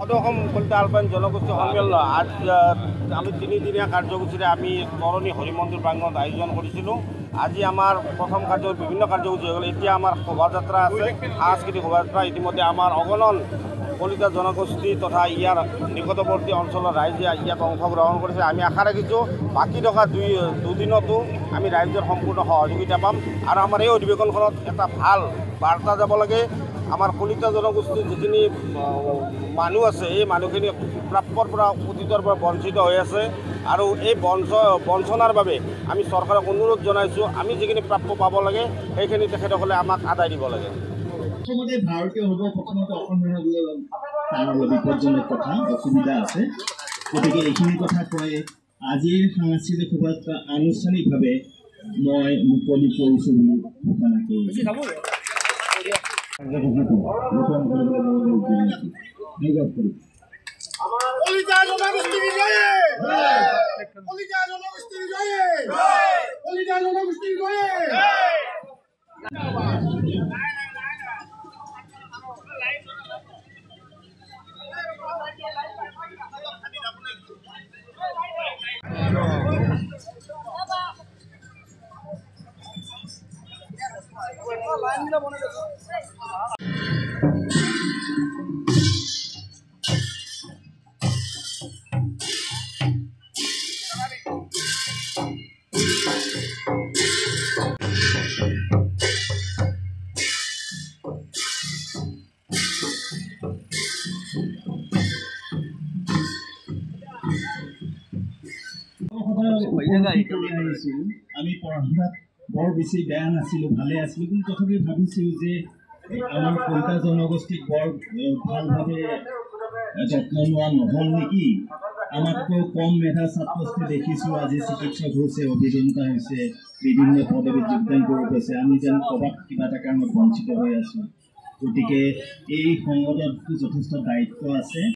Assam Kalita alpine জনগোষ্ঠী সন্মিলন আজ আমি 3 দিনীয়া কাৰ্যসূচীৰে আমি তৰণী হৰি মন্দিৰ প্ৰাংগণত আয়োজন কৰিছিলোঁ। আজি আমাৰ প্ৰথম বিভিন্ন কাৰ্যসূচী হৈ গ'ল। এতিয়া আমাৰ শোভাযাত্ৰা আছে, সাংস্কৃতিক শোভাযাত্ৰা। ইতিমধ্যে আমাৰ অগণন কলিতা জনগোষ্ঠী তথা ইয়াৰ নিকটৱৰ্তী অঞ্চলৰ ৰাইজে ইয়াত অংশগ্ৰহণ কৰিছে। আমি আশা ৰাখিছোঁ বাকী থকা দুদিনতো আমি ৰাইজৰ সম্পূৰ্ণ সহযোগিতা পাম আৰু আমাৰ এই অধিৱেশনখনত এটা ভাল বাৰ্তা যাব লাগে। আমাৰ কলিতা জনগোষ্ঠীৰ যিখিনি মানুহ আছে, এই মানুহখিনি প্ৰাপ্যৰ পৰা অতীতৰ পৰা বঞ্চিত হৈ আছে আৰু এই বঞ্চনাৰ বাবে আমি চৰকাৰক অনুৰোধ জনাইছোঁ, আমি যিখিনি প্ৰাপ্য পাব লাগে সেইখিনি তেখেতসকলে আমাক আদায় দিব লাগে। প্ৰথমতে ভাৰতীয় হ'ব, প্ৰথমতে অসমৰ বিপদজনক কথা অসুবিধা আছে, গতিকে এইখিনি কথা কৈ আজিৰ সাংস্কৃতিক শোভাযাত্ৰা আনুষ্ঠানিকভাৱে মই মুকলি কৰিছোঁ বুলি ঘোষণা কৰিছোঁ। আমি পঢ়াত বৰ বেছি বেয়া নাছিলোঁ, ভালে আছিলোঁ, কিন্তু তথাপি ভাবিছিলোঁ যে আমাৰ কলিতা জনগোষ্ঠীক বৰ ভালভাৱে যত্ন লোৱা নহ'ল নেকি। আমাতকৈ কম মেধা ছাত্ৰ ছাত্ৰী দেখিছোঁ, আজি চিকিৎসক হৈছে, অভিযন্তা হৈছে, বিভিন্ন পদবীত যোগদান কৰি গৈছে। আমি যেন ক'ৰবাত কিবা এটা কাৰণত বঞ্চিত হৈ আছোঁ। গতিকে এই সংগঠনটো যথেষ্ট দায়িত্ব আছে।